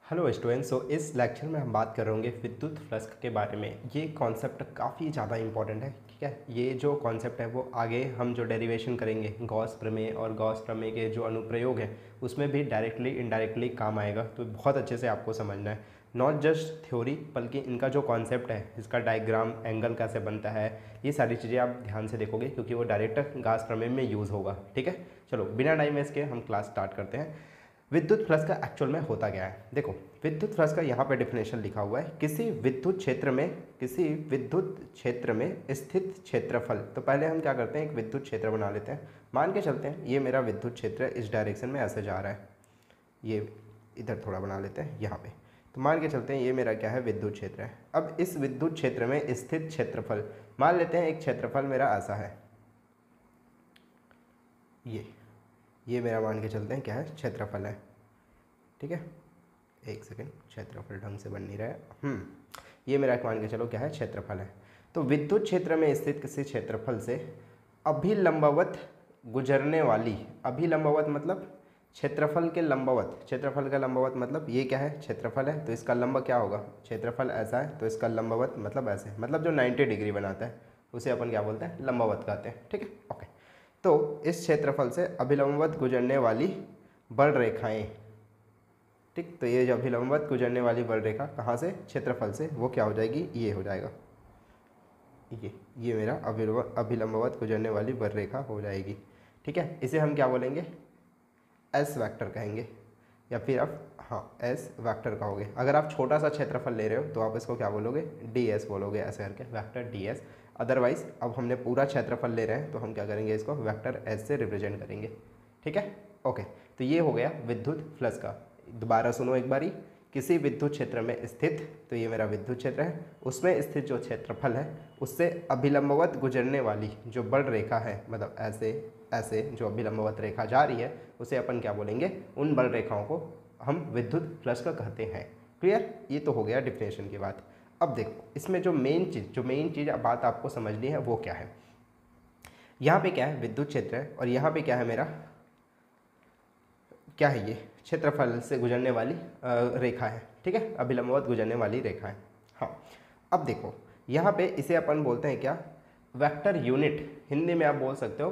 Hello students. इस lecture में हम बात कर रहे होंगे विद्युत फ्लक्स के बारे में। ये कॉन्सेप्ट काफ़ी ज़्यादा इंपॉर्टेंट है, ठीक है। ये जो कॉन्सेप्ट है वो आगे हम जो डेरिवेशन करेंगे गॉस प्रमेय और गॉस प्रमेय के जो अनुप्रयोग है उसमें भी डायरेक्टली इनडायरेक्टली काम आएगा। तो बहुत अच्छे से आपको समझना है, नॉट जस्ट थ्योरी बल्कि इनका जो कॉन्सेप्ट है, इसका डायग्राम, एंगल कैसे बनता है, ये सारी चीज़ें आप ध्यान से देखोगे क्योंकि वो डायरेक्ट गॉस प्रमेय में यूज़ होगा, ठीक है। चलो बिना टाइम वेस्ट के हम क्लास स्टार्ट करते हैं। विद्युत फ्लक्स का एक्चुअल में होता क्या है, देखो। विद्युत फ्लक्स का यहाँ पे डिफिनेशन लिखा हुआ है, किसी विद्युत क्षेत्र में स्थित क्षेत्रफल। तो पहले हम क्या करते हैं, एक विद्युत क्षेत्र बना लेते हैं। मान के चलते हैं ये मेरा विद्युत क्षेत्र है, इस डायरेक्शन में ऐसे जा रहा है, ये इधर थोड़ा बना लेते हैं यहाँ पे। तो मान के चलते हैं ये मेरा क्या है, विद्युत क्षेत्र है। अब इस विद्युत क्षेत्र में स्थित क्षेत्रफल मान लेते हैं, एक क्षेत्रफल मेरा ऐसा है, ये मेरा मान के चलते हैं क्या है, क्षेत्रफल है, ठीक है। एक सेकेंड, क्षेत्रफल ढंग से बन नहीं रहा है। ये मेरा मान के चलो क्या है, क्षेत्रफल है। तो विद्युत क्षेत्र में स्थित किसी क्षेत्रफल से अभिलंबवत गुजरने वाली, अभिलंबवत मतलब क्षेत्रफल के लंबवत, क्षेत्रफल का लंबवत मतलब ये क्या है, क्षेत्रफल है तो इसका लंब क्या होगा, क्षेत्रफल ऐसा है तो इसका लंबवत मतलब ऐसे, मतलब जो 90 डिग्री बनाता है उसे अपन क्या बोलते हैं, लंबवत कहते हैं, ठीक है। ओके, तो इस क्षेत्रफल से अभिलंबवत गुजरने वाली बल रेखाएं, ठीक। तो ये जो अभिलंबवत गुजरने वाली बल रेखा कहाँ से, क्षेत्रफल से, वो क्या हो जाएगी, ये हो जाएगा, ये मेरा अभिलंबवत गुजरने वाली बल रेखा हो जाएगी, ठीक है। इसे हम क्या बोलेंगे, एस वेक्टर कहेंगे, या फिर आप एस वेक्टर कहोगे। अगर आप छोटा सा क्षेत्रफल ले रहे हो तो आप इसको क्या बोलोगे, डी एस बोलोगे, ऐसे करके वेक्टर डी एस। अदरवाइज अब हमने पूरा क्षेत्रफल ले रहे हैं तो हम क्या करेंगे, इसको वेक्टर एस से रिप्रेजेंट करेंगे, ठीक है। ओके, तो ये हो गया विद्युत फ्लक्स का। दोबारा सुनो एक बारी, किसी विद्युत क्षेत्र में स्थित, तो ये मेरा विद्युत क्षेत्र है, उसमें स्थित जो क्षेत्रफल है उससे अभिलंबवत गुजरने वाली जो बल रेखा है, मतलब ऐसे ऐसे जो अभिलंबवत रेखा जा रही है उसे अपन क्या बोलेंगे, उन बल रेखाओं को हम विद्युत फ्लक्स का कहते हैं। क्लियर, ये तो हो गया डिफिनेशन की बात। अब देखो इसमें जो मेन चीज़ बात आपको समझनी है वो क्या है। यहाँ पे क्या है, विद्युत क्षेत्र है, और यहाँ पे क्या है, मेरा क्या है, ये क्षेत्रफल से गुजरने वाली रेखा है, ठीक है, अभिलंबवत गुजरने वाली रेखा है। हाँ, अब देखो यहाँ पे इसे अपन बोलते हैं क्या, वेक्टर यूनिट, हिंदी में आप बोल सकते हो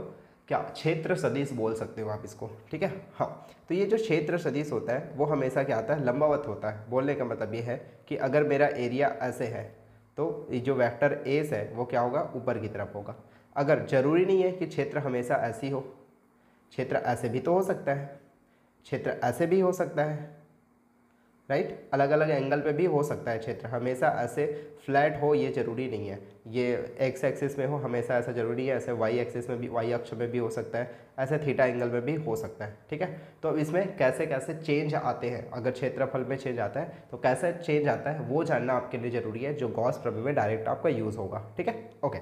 क्या, क्षेत्र सदिश बोल सकते हो आप इसको, ठीक है। हाँ, तो ये जो क्षेत्र सदिश होता है वो हमेशा क्या आता है, लंबवत होता है। बोलने का मतलब ये है कि अगर मेरा एरिया ऐसे है तो ये जो वेक्टर एस है वो क्या होगा, ऊपर की तरफ होगा। अगर जरूरी नहीं है कि क्षेत्र हमेशा ऐसी हो, क्षेत्र ऐसे भी तो हो सकता है, क्षेत्र ऐसे भी हो सकता है, राइट, अलग अलग एंगल पे भी हो सकता है क्षेत्र, हमेशा ऐसे फ्लैट हो ये ज़रूरी नहीं है, ये एक्स एक्सिस में हो हमेशा ऐसा ज़रूरी है, ऐसे वाई एक्सिस में भी, वाई अक्ष में भी हो सकता है, ऐसे थीटा एंगल में भी हो सकता है, ठीक है। तो अब इसमें कैसे कैसे चेंज आते हैं, अगर क्षेत्रफल में चेंज आता है तो कैसे चेंज आता है वो जानना आपके लिए ज़रूरी है, जो गॉस प्रमेय में डायरेक्ट आपका यूज़ होगा, ठीक है। ओके,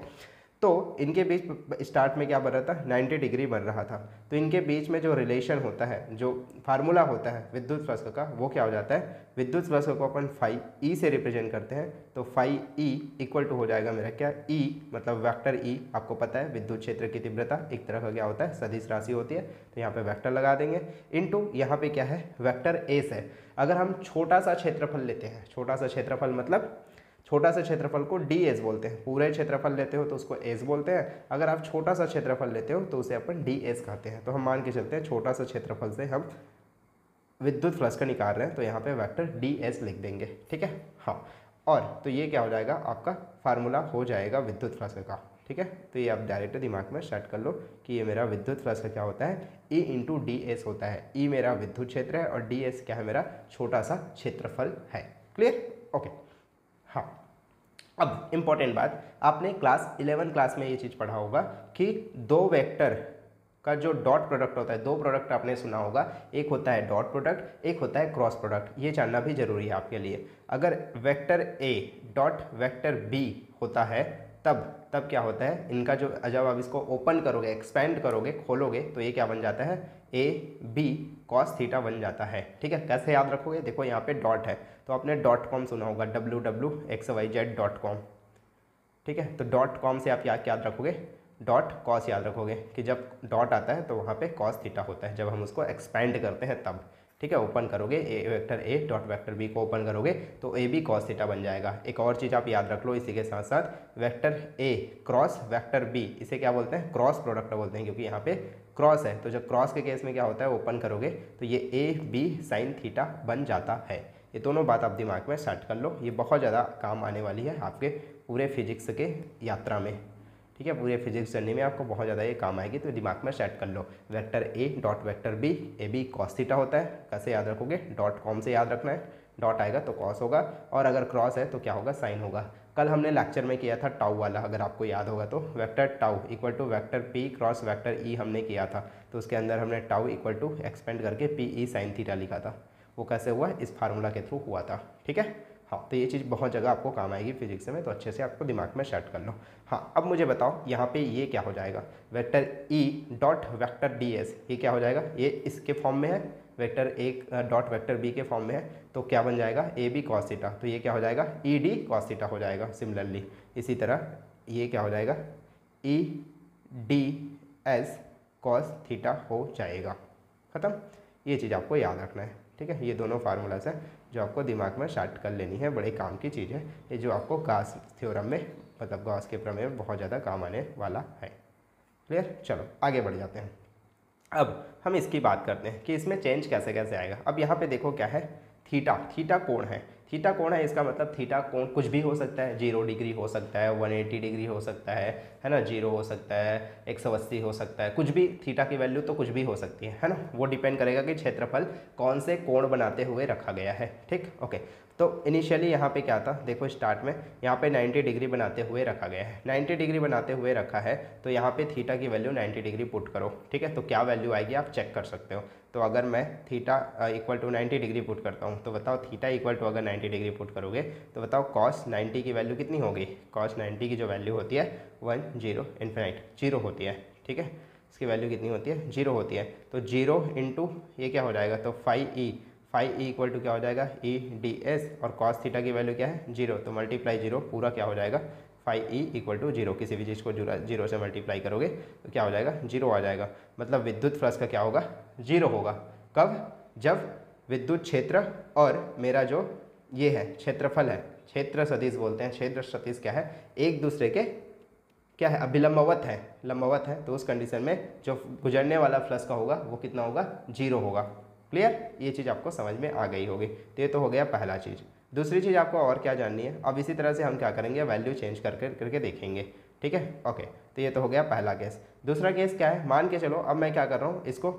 तो इनके बीच स्टार्ट में क्या बन रहा था, 90 डिग्री बन रहा था। तो इनके बीच में जो रिलेशन होता है, जो फार्मूला होता है विद्युत फ्लक्स का, वो क्या हो जाता है, विद्युत फ्लक्स को अपन फाई ई से रिप्रेजेंट करते हैं। तो फाई ई इक्वल टू हो जाएगा मेरा क्या, ई मतलब वेक्टर ई, आपको पता है विद्युत क्षेत्र की तीव्रता एक तरह का क्या होता है, सदिश राशि होती है, तो यहाँ पे वेक्टर लगा देंगे, इनटू यहाँ पे क्या है, वेक्टर एस है। अगर हम छोटा सा क्षेत्रफल लेते हैं, छोटा सा क्षेत्रफल मतलब छोटा सा क्षेत्रफल को डी एस बोलते हैं, पूरे क्षेत्रफल लेते हो तो उसको एस बोलते हैं, अगर आप छोटा सा क्षेत्रफल लेते हो तो उसे अपन डी एस कहते हैं। तो हम मान के चलते हैं छोटा सा क्षेत्रफल से हम विद्युत फ्लक्स का निकाल रहे हैं, तो यहाँ पे वेक्टर डी एस लिख देंगे, ठीक है। हाँ, और तो ये क्या हो जाएगा, आपका फार्मूला हो जाएगा विद्युत फ्लक्स का, ठीक है। तो ये आप डायरेक्ट दिमाग में सेट कर लो कि ये मेरा विद्युत फ्लक्स का क्या होता है, ई इंटू डी एस होता है। ई मेरा विद्युत क्षेत्र है और डी एस क्या है, मेरा छोटा सा क्षेत्रफल है। Clear, okay. हाँ, अब इम्पॉर्टेंट बात, आपने क्लास 11 क्लास में ये चीज़ पढ़ा होगा कि दो वेक्टर का जो डॉट प्रोडक्ट होता है, दो प्रोडक्ट आपने सुना होगा, एक होता है डॉट प्रोडक्ट, एक होता है क्रॉस प्रोडक्ट। ये जानना भी जरूरी है आपके लिए। अगर vector A dot vector B होता है तब क्या होता है, इनका जो, जब आप इसको ओपन करोगे, एक्सपेंड करोगे, खोलोगे, तो ये क्या बन जाता है, ए बी कॉस थीटा बन जाता है, ठीक है। कैसे याद रखोगे, देखो यहाँ पे डॉट है तो आपने .com सुना होगा, www.xyz.com, ठीक है। तो .com से आप याद रखोगे, डॉट कॉस याद रखोगे कि जब डॉट आता है तो वहाँ पे कॉस थीटा होता है, जब हम उसको एक्सपेंड करते हैं तब, ठीक है, ओपन करोगे A vector A dot vector B को ओपन करोगे तो ए बी कॉस थीटा बन जाएगा। एक और चीज़ आप याद रख लो इसी के साथ साथ, vector A cross vector B, इसे क्या बोलते हैं, क्रॉस प्रोडक्ट बोलते हैं, क्योंकि यहाँ पे क्रॉस है। तो जब क्रॉस के केस में क्या होता है, ओपन करोगे तो ये ए बी साइन थीटा बन जाता है। ये दोनों बात आप दिमाग में सेट कर लो, ये बहुत ज़्यादा काम आने वाली है आपके पूरे फिजिक्स के यात्रा में, ठीक है, पूरे फिजिक्स जर्नी में आपको बहुत ज़्यादा ये काम आएगी, तो दिमाग में सेट कर लो। Vector A dot vector B, A B cos theta होता है, कैसे याद रखोगे, डॉट कॉम से याद रखना है, डॉट आएगा तो कॉस होगा, और अगर क्रॉस है तो क्या होगा, साइन होगा। कल हमने लेक्चर में किया था टाउ वाला, अगर आपको याद होगा तो, vector tau equal to vector P cross vector E हमने किया था, तो उसके अंदर हमने टाउ इक्वल टू एक्सपेंड करके पी ई साइन थीटा लिखा था। वो कैसे हुआ, इस फार्मूला के थ्रू हुआ था, ठीक है। हाँ, तो ये चीज़ बहुत जगह आपको काम आएगी फिजिक्स में, तो अच्छे से आपको दिमाग में सेट कर लो। हाँ, अब मुझे बताओ यहाँ पे ये क्या हो जाएगा, vector E dot vector D S, ये क्या हो जाएगा, ये इसके फॉर्म में है, vector A dot vector B के फॉर्म में है, तो क्या बन जाएगा, ए बी कॉस थीटा, तो ये क्या हो जाएगा, ई डी कॉस थीटा हो जाएगा। सिमिलरली इसी तरह ये क्या हो जाएगा, ई डी एस कॉस थीटा हो जाएगा। ख़त्म, ये चीज़ आपको याद रखना है, ठीक है। ये दोनों फार्मूलाज हैं जो आपको दिमाग में सेट कर लेनी है, बड़े काम की चीज़ है ये, जो आपको गॉस थ्योरम में, मतलब गॉस के प्रमेय में बहुत ज़्यादा काम आने वाला है। क्लियर, चलो आगे बढ़ जाते हैं। अब हम इसकी बात करते हैं कि इसमें चेंज कैसे कैसे आएगा। अब यहाँ पे देखो क्या है, थीटा, थीटा कोण है, थीटा कोण है, इसका मतलब थीटा कोण कुछ भी हो सकता है, 0 डिग्री हो सकता है, 180 डिग्री हो सकता है ना, 0 हो सकता है, 180 हो सकता है, कुछ भी, थीटा की वैल्यू तो कुछ भी हो सकती है ना। वो डिपेंड करेगा कि क्षेत्रफल कौन से कोण बनाते हुए रखा गया है, ठीक, ओके। तो इनिशियली यहाँ पे क्या था, देखो स्टार्ट में यहाँ पे 90 डिग्री बनाते हुए रखा गया है, 90 डिग्री बनाते हुए रखा है, तो यहाँ पे थीटा की वैल्यू 90 डिग्री पुट करो, ठीक है। तो क्या वैल्यू आएगी आप चेक कर सकते हो। तो अगर मैं theta equal to 90 degree put करता हूँ, तो बताओ थीटा इक्वल टू अगर 90 डिग्री पुट करोगे तो बताओ कॉस 90 की वैल्यू कितनी होगी, कॉस 90 की जो वैल्यू होती है 10 इन्फिनिट 0 होती है, ठीक है। इसकी वैल्यू कितनी होती है, 0 होती है, तो 0 इंटू ये क्या हो जाएगा, तो 5e इक्वल टू क्या हो जाएगा, ई डी एस, और कॉस थीटा की वैल्यू क्या है 0, तो मल्टीप्लाई 0 पूरा क्या हो जाएगा, 5e इक्वल टू 0। किसी भी चीज़ को 0 से मल्टीप्लाई करोगे तो क्या हो जाएगा, 0 आ जाएगा। मतलब विद्युत फ्लक्स का क्या होगा, 0 होगा। कब, जब विद्युत क्षेत्र और मेरा जो ये है क्षेत्रफल है, क्षेत्र सदिश बोलते हैं, क्षेत्र सदिश क्या है, एक दूसरे के क्या है, अभिलंबवत है, लंबवत है, तो उस कंडीशन में जो गुजरने वाला फ्लक्स का होगा वो कितना होगा, 0 होगा। क्लियर, ये चीज़ आपको समझ में आ गई होगी। तो ये तो हो गया पहला चीज़। दूसरी चीज़ आपको और क्या जाननी है, अब इसी तरह से हम क्या करेंगे, वैल्यू चेंज करके देखेंगे, ठीक है, ओके। तो ये तो हो गया पहला केस। दूसरा केस क्या है, मान के चलो अब मैं क्या कर रहा हूँ, इसको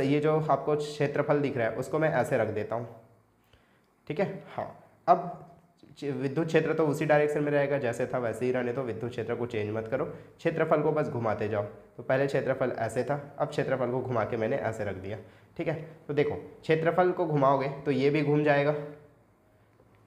ये जो आपको क्षेत्रफल दिख रहा है उसको मैं ऐसे रख देता हूँ, ठीक है। हाँ, अब विद्युत क्षेत्र तो उसी डायरेक्शन में रहेगा जैसे था वैसे ही रहने, तो विद्युत क्षेत्र को चेंज मत करो, क्षेत्रफल को बस घुमाते जाओ। तो पहले क्षेत्रफल ऐसे था, अब क्षेत्रफल को घुमा के मैंने ऐसे रख दिया, ठीक है। तो देखो क्षेत्रफल को घुमाओगे तो ये भी घूम जाएगा,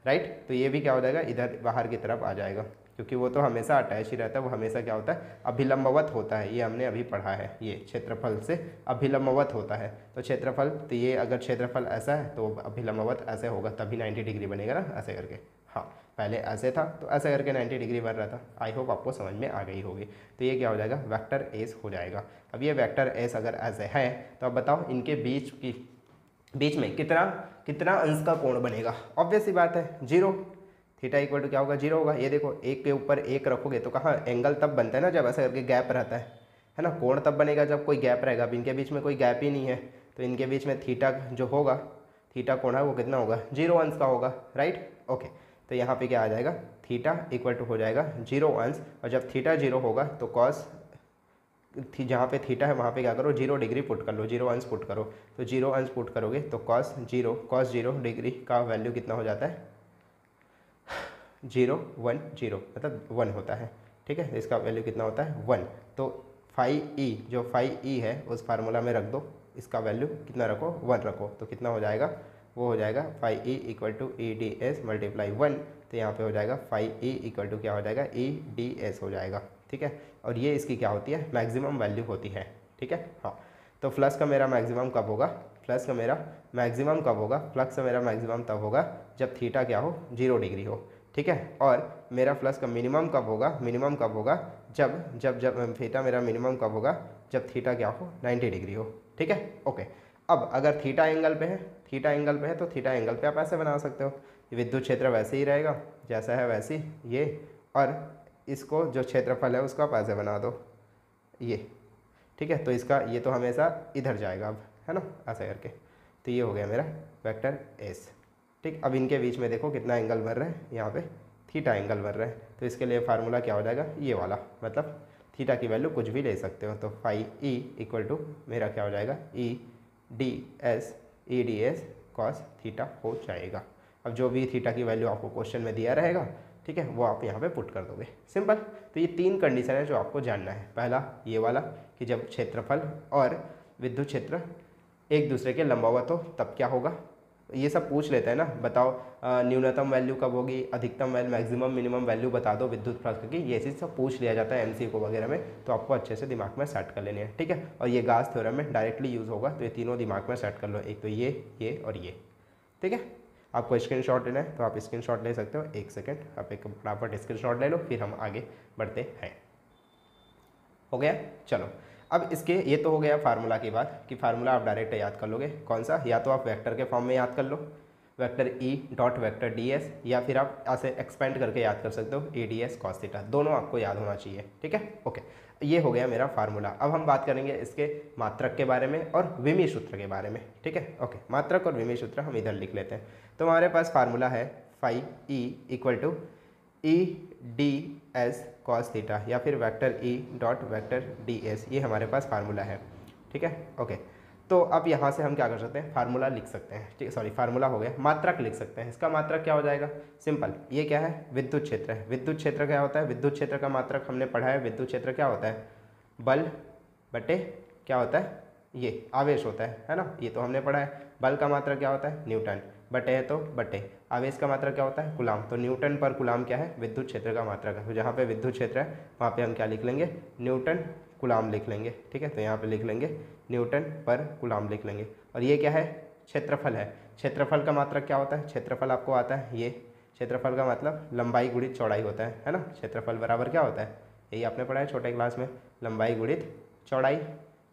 राइट, तो ये भी क्या हो जाएगा, इधर बाहर की तरफ आ जाएगा, क्योंकि वो तो हमेशा अटैच ही रहता है, वो हमेशा क्या होता है, अभिलंबवत होता है। ये हमने अभी पढ़ा है, ये क्षेत्रफल से अभिलंबवत होता है। तो क्षेत्रफल, तो ये अगर क्षेत्रफल ऐसा है तो अभिलंबवत ऐसे होगा, तभी 90 डिग्री बनेगा ना, ऐसे करके। हाँ, पहले ऐसे था तो ऐसे करके 90 डिग्री बन रहा था। आई होप आपको समझ में आ गई होगी। तो ये क्या हो जाएगा, वेक्टर एस हो जाएगा। अब ये वेक्टर एस अगर ऐसे है तो अब बताओ इनके बीच में कितना अंश का कोण बनेगा। ऑब्वियस सी बात है, 0। थीटा इक्वल टू क्या होगा, 0 होगा। ये देखो, एक के ऊपर एक रखोगे तो कहाँ एंगल तब बनता है ना, जब ऐसा करके गैप रहता है ना। कोण तब बनेगा जब कोई गैप रहेगा। अब इनके बीच में कोई गैप ही नहीं है, तो इनके बीच में थीटा जो होगा, थीटा कोण है वो कितना होगा, 0 अंश का होगा, राइट, ओके। तो यहाँ पे क्या आ जाएगा, थीटा इक्वल टू हो जाएगा 0 अंश, और जब थीटा 0 होगा तो कॉस जहाँ पे थीटा है वहाँ पे क्या करो, 0 डिग्री पुट कर लो, 0 अंश पुट करो। तो 0 अंश पुट करोगे तो कॉस 0 डिग्री का वैल्यू कितना हो जाता है, 0 1 0, मतलब 1 होता है, ठीक है। इसका वैल्यू कितना होता है, 1। तो 5e, जो 5e है उस फार्मूला में रख दो, इसका वैल्यू कितना रखो, 1 रखो, तो कितना हो जाएगा, वो हो जाएगा 5e equal to E D S multiply 1। तो यहाँ पे हो जाएगा 5e इक्वल टू क्या हो जाएगा, ई डी एस हो जाएगा, ठीक है। और ये इसकी क्या होती है, मैक्सिमम वैल्यू होती है, ठीक है। हाँ, तो फ्लक्स का मेरा मैक्सिमम कब होगा, फ्लक्स का मेरा मैक्सिमम तब होगा जब थीटा क्या हो, 0 डिग्री हो, ठीक है। और मेरा फ्लक्स का मिनिमम कब होगा, जब थीटा मेरा मिनिमम कब होगा, जब थीटा क्या हो, 90 डिग्री हो, ठीक है, ओके। अब अगर थीटा एंगल पे है, थीटा एंगल पे है तो थीटा एंगल पे आप ऐसे बना सकते हो, विद्युत क्षेत्र वैसे ही रहेगा जैसा है वैसे ही ये, और इसको जो क्षेत्रफल है उसको आप ऐसे बना दो ये, ठीक है। तो इसका ये तो हमेशा इधर जाएगा अब, है ना, ऐसे करके। तो ये हो गया मेरा वेक्टर एस, ठीक। अब इनके बीच में देखो कितना एंगल बन रहा है, यहाँ पे थीटा एंगल बन रहा है। तो इसके लिए फार्मूला क्या हो जाएगा, ये वाला, मतलब थीटा की वैल्यू कुछ भी ले सकते हो। तो फाई ई इक्वल टू मेरा क्या हो जाएगा, ई डी एस कॉस थीटा हो जाएगा। अब जो भी थीटा की वैल्यू आपको क्वेश्चन में दिया रहेगा, ठीक है, वो आप यहाँ पे पुट कर दोगे, सिंपल। तो ये 3 कंडीशन है जो आपको जानना है। पहला ये वाला कि जब क्षेत्रफल और विद्युत क्षेत्र एक दूसरे के लंबवत हो तब क्या होगा, ये सब पूछ लेते हैं ना। बताओ न्यूनतम वैल्यू कब होगी, अधिकतम वैल्यू, मैक्सिमम मिनिमम वैल्यू बता दो विद्युत फ्लक्स की, ये चीज़ सब पूछ लिया जाता है एमसीक्यू वगैरह में। तो आपको अच्छे से दिमाग में सेट कर लेनी है, ठीक है। और ये गाउस थ्योरम में डायरेक्टली यूज़ होगा, तो ये तीनों दिमाग में सेट कर लो, एक तो ये और ये, ठीक है। आपको स्क्रीनशॉट लेना है तो आप स्क्रीनशॉट ले सकते हो। 1 सेकेंड, आप एक फटाफट स्क्रीनशॉट ले लो, फिर हम आगे बढ़ते हैं। हो गया, चलो। अब इसके ये तो हो गया फार्मूला की बात कि फार्मूला आप डायरेक्ट याद कर लोगे, कौन सा, या तो आप वेक्टर के फॉर्म में याद कर लो, vector E dot vector D S, या फिर आप ऐसे एक्सपेंड करके याद कर सकते हो A D S cos theta, दोनों आपको याद होना चाहिए, ठीक है। ओके, ये हो गया मेरा फार्मूला। अब हम बात करेंगे इसके मात्रक के बारे में और विमीय सूत्र के बारे में, ठीक है। ओके, मात्रक और विमीय सूत्र हम इधर लिख लेते हैं। तो हमारे पास फार्मूला है phi E equal to E D S cos theta, या फिर vector E dot vector D S, ये हमारे पास फार्मूला है, ठीक है। ओके, तो अब यहाँ से हम क्या कर सकते हैं, फार्मूला लिख सकते हैं, ठीक है, सॉरी फार्मूला हो गया, मात्रक लिख सकते हैं। इसका मात्रक क्या हो जाएगा, सिंपल, ये क्या है, विद्युत क्षेत्र है। विद्युत क्षेत्र क्या होता है, विद्युत क्षेत्र का मात्रक हमने पढ़ा है। विद्युत क्षेत्र क्या होता है, बल बटे क्या होता है, ये आवेश होता है ना, ये तो हमने पढ़ा है। बल का मात्रक क्या होता है, न्यूटन, बटे है तो बटे, आवेश का मात्रक क्या होता है, कूलाम, तो न्यूटन पर कूलाम क्या है, विद्युत क्षेत्र का मात्रक है। तो जहाँ पे विद्युत क्षेत्र है वहाँ पे हम क्या लिख लेंगे, न्यूटन कूलाम लिख लेंगे, ठीक है। तो यहाँ पे लिख लेंगे न्यूटन पर कूलाम लिख लेंगे। और ये क्या है, क्षेत्रफल है। क्षेत्रफल का मात्रक क्या होता है, क्षेत्रफल आपको आता है, ये क्षेत्रफल का मतलब लंबाई गुणित चौड़ाई होता है ना। क्षेत्रफल बराबर क्या होता है, यही आपने पढ़ा है छोटे क्लास में, लंबाई गुणित चौड़ाई,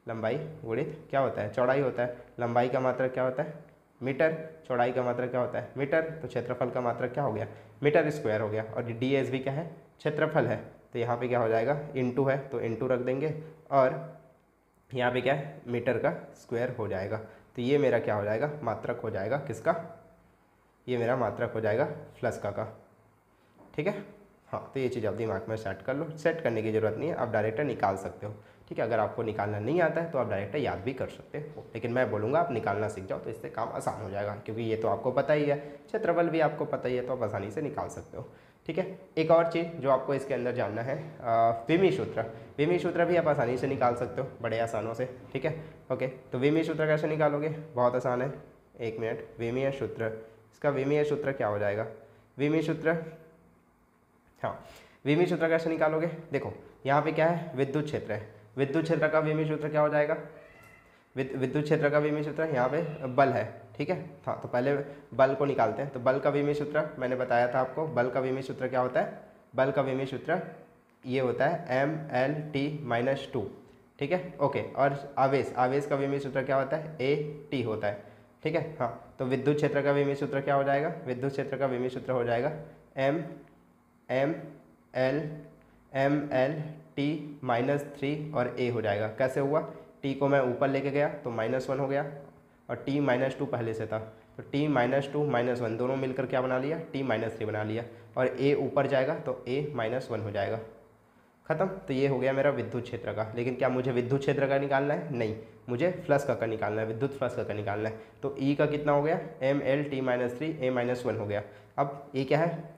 लंबाई गुणित क्या होता है, चौड़ाई होता है। लंबाई का मात्रक क्या होता है, मीटर, चौड़ाई का मात्रक क्या होता है, मीटर। तो क्षेत्रफल का मात्रक क्या हो गया, मीटर स्क्वायर हो गया। और डी एस भी क्या है, क्षेत्रफल है। तो यहाँ पे क्या हो जाएगा, इंटू है तो इंटू रख देंगे, और यहाँ पे क्या है, मीटर का स्क्वायर हो जाएगा। तो ये मेरा क्या हो जाएगा, मात्रक हो जाएगा किसका, ये मेरा मात्रक हो जाएगा फ्लक्स का, ठीक है। हाँ, तो ये चीज़ आप दिमाग में सेट कर लो, सेट करने की ज़रूरत नहीं है, आप डायरेक्ट निकाल सकते हो, ठीक है। अगर आपको निकालना नहीं आता है तो आप डायरेक्ट याद भी कर सकते हो, लेकिन मैं बोलूँगा आप निकालना सीख जाओ, तो इससे काम आसान हो जाएगा, क्योंकि ये तो आपको पता ही है, क्षेत्रफल भी आपको पता ही है, तो आप आसानी से निकाल सकते हो, ठीक है। एक और चीज़ जो आपको इसके अंदर जानना है, विमीय सूत्र। विमीय सूत्र भी आप आसानी से निकाल सकते हो, बड़े आसानों से, ठीक है। ओके, तो विमीय सूत्र कैसे निकालोगे, बहुत आसान है, 1 मिनट। विमीय सूत्र, इसका विमीय सूत्र क्या हो जाएगा, विमीय सूत्र, हाँ, विमीय सूत्र कैसे निकालोगे, देखो यहाँ पे क्या है, विद्युत क्षेत्र है। विद्युत क्षेत्र का विमीय सूत्र क्या हो जाएगा, विद्युत क्षेत्र का विमीय सूत्र, यहाँ पे बल है, ठीक है। हाँ, तो पहले बल को निकालते हैं। तो बल का विमीय सूत्र मैंने बताया था आपको, बल का विमीय सूत्र क्या होता है, बल का विमीय सूत्र ये होता है ML_T-2, ठीक है। ओके, और आवेश, आवेश का विमीय सूत्र क्या होता है, AT होता है, ठीक है। हाँ, तो विद्युत क्षेत्र का विमीय सूत्र क्या हो जाएगा, विद्युत क्षेत्र का विमीय सूत्र हो जाएगा ML_T-3 और A हो जाएगा। कैसे हुआ, T को मैं ऊपर लेके गया तो -1 हो गया, और T-2 पहले से था, तो T-2 -1 दोनों मिलकर क्या बना लिया, T-3 बना लिया, और A ऊपर जाएगा तो A-1 हो जाएगा, खत्म। तो ये हो गया मेरा विद्युत क्षेत्र का। लेकिन क्या मुझे विद्युत क्षेत्र का निकालना है, नहीं, मुझे फ्लक्स का निकालना है, विद्युत फ्लक्स का निकालना है। तो E का कितना हो गया, ML_T-3 A-1 हो गया। अब ये क्या है,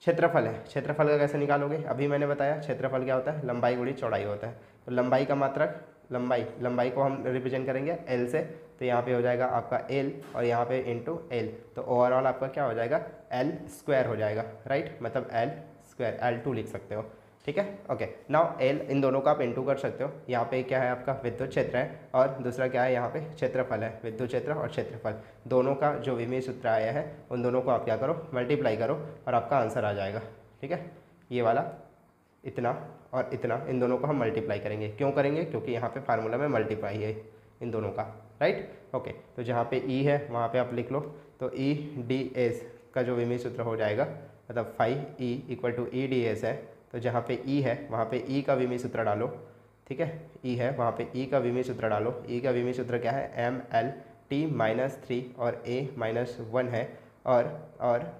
क्षेत्रफल है। क्षेत्रफल का कैसे निकालोगे, अभी मैंने बताया, क्षेत्रफल क्या होता है, लंबाई गुणित चौड़ाई होता है। तो लंबाई का मात्रक, लंबाई को हम रिप्रेजेंट करेंगे L से, तो यहाँ पे हो जाएगा आपका L, और यहाँ पे इंटू L, तो ओवरऑल आपका क्या हो जाएगा, L² हो जाएगा, राइट, मतलब L² L2 लिख सकते हो, ठीक है। ओके, नाउ L, इन दोनों का आप इंटू कर सकते हो। यहाँ पे क्या है आपका विद्युत क्षेत्र है, और दूसरा क्या है, यहाँ पे क्षेत्रफल है। विद्युत क्षेत्र और क्षेत्रफल दोनों का जो विमीय सूत्र आया है, उन दोनों को आप क्या करो, मल्टीप्लाई करो, और आपका आंसर आ जाएगा, ठीक है। ये वाला इतना और इतना, इन दोनों को हम मल्टीप्लाई करेंगे। क्यों करेंगे, क्योंकि यहाँ पे फार्मूला में मल्टीप्लाई है इन दोनों का, राइट। ओके, तो जहाँ पे ई है वहाँ पे आप लिख लो, तो ई डी एस का जो विमीय सूत्र हो जाएगा, मतलब 5E equal to E D S है, तो जहाँ पे ई है वहाँ पे ई का विमीय सूत्र डालो, ठीक है, ई है वहाँ पे ई का विमीय सूत्र डालो। ई का विमीय सूत्र क्या है, ML_T-3 और A-1 है, और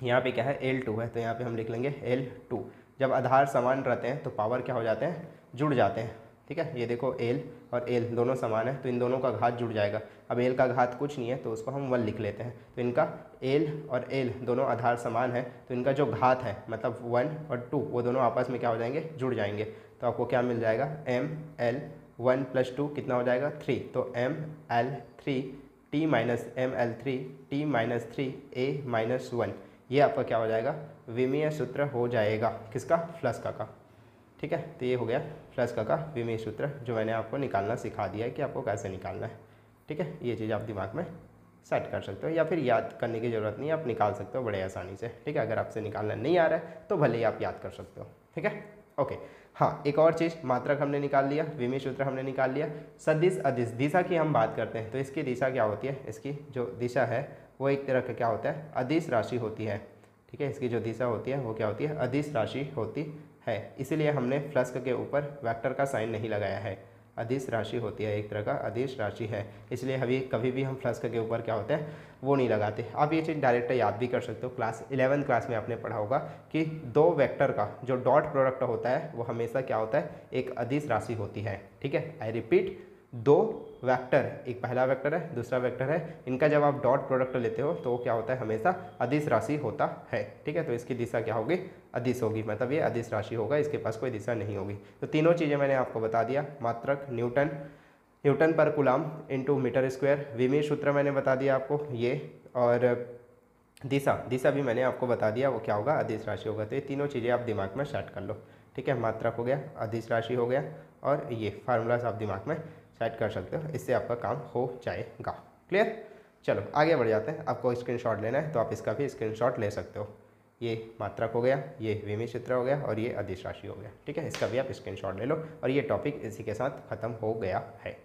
यहाँ पे क्या है, L2 है, तो यहाँ पे हम लिख लेंगे L2। जब आधार समान रहते हैं तो पावर क्या हो जाते हैं, जुड़ जाते हैं, ठीक है। ये देखो L और L दोनों समान है, तो इन दोनों का घात जुड़ जाएगा। अब L का घात कुछ नहीं है तो उसको हम 1 लिख लेते हैं, तो इनका L और L दोनों आधार समान है, तो इनका जो घात है मतलब 1 और 2 वो दोनों आपस में क्या हो जाएंगे, जुड़ जाएंगे। तो आपको क्या मिल जाएगा, ML1 + 2 कितना हो जाएगा, 3, तो ML3T-ML3T-3A-1, ये आपका क्या हो जाएगा, विमीय सूत्र हो जाएगा, किसका, फ्लक्स का, ठीक है। तो ये हो गया फ्लक्स का विमीय सूत्र, जो मैंने आपको निकालना सिखा दिया है कि आपको कैसे निकालना है, ठीक है। ये चीज़ आप दिमाग में सेट कर सकते हो, या फिर याद करने की ज़रूरत नहीं है, आप निकाल सकते हो बड़े आसानी से, ठीक है। अगर आपसे निकालना नहीं आ रहा है तो भले ही आप याद कर सकते हो, ठीक है। ओके, हाँ, एक और चीज़, मात्रक हमने निकाल लिया, विमीय सूत्र हमने निकाल लिया। सदिश अदिश दिशा की हम बात करते हैं, तो इसकी दिशा क्या होती है, इसकी जो दिशा है वो एक तरह का क्या होता है, अदिश राशि होती है, ठीक है। इसकी जो दिशा होती है वो क्या होती है, अदिश राशि होती है, इसीलिए हमने फ्लक्स के ऊपर वेक्टर का साइन नहीं लगाया है। अदिश राशि होती है, एक तरह का अदिश राशि है, इसलिए कभी भी हम फ्लक्स के ऊपर क्या होते हैं, वो नहीं लगाते। आप ये चीज़ डायरेक्ट याद भी कर सकते हो, क्लास 11th क्लास में आपने पढ़ा होगा कि दो वेक्टर का जो डॉट प्रोडक्ट होता है वो हमेशा क्या होता है, एक अदिश राशि होती है, ठीक है। आई रिपीट, दो वेक्टर, एक पहला वेक्टर है, दूसरा वेक्टर है, इनका जब आप डॉट प्रोडक्ट लेते हो तो वो क्या होता है, हमेशा अदिश राशि होता है, ठीक है। तो इसकी दिशा क्या होगी, अदिश होगी, मतलब ये अदिश राशि होगा, इसके पास कोई दिशा नहीं होगी। तो तीनों चीज़ें मैंने आपको बता दिया, मात्रक न्यूटन पर कूलम इनटू मीटर स्क्वायर, विमीय सूत्र मैंने बता दिया आपको ये, और दिशा भी मैंने आपको बता दिया, वो क्या होगा, अदिश राशि होगा। तो ये तीनों चीज़ें आप दिमाग में सेट कर लो, ठीक है। मात्रक हो गया, अदिश राशि हो गया, और ये फार्मूलाज आप दिमाग में सेट कर सकते हो, इससे आपका काम हो जाएगा। क्लियर, चलो आगे बढ़ जाते हैं। आपको स्क्रीनशॉट लेना है तो आप इसका भी स्क्रीनशॉट ले सकते हो। ये मात्रक हो गया, ये विमीय सूत्र हो गया, और ये अदिश राशि हो गया, ठीक है। इसका भी आप स्क्रीनशॉट ले लो, और ये टॉपिक इसी के साथ ख़त्म हो गया है।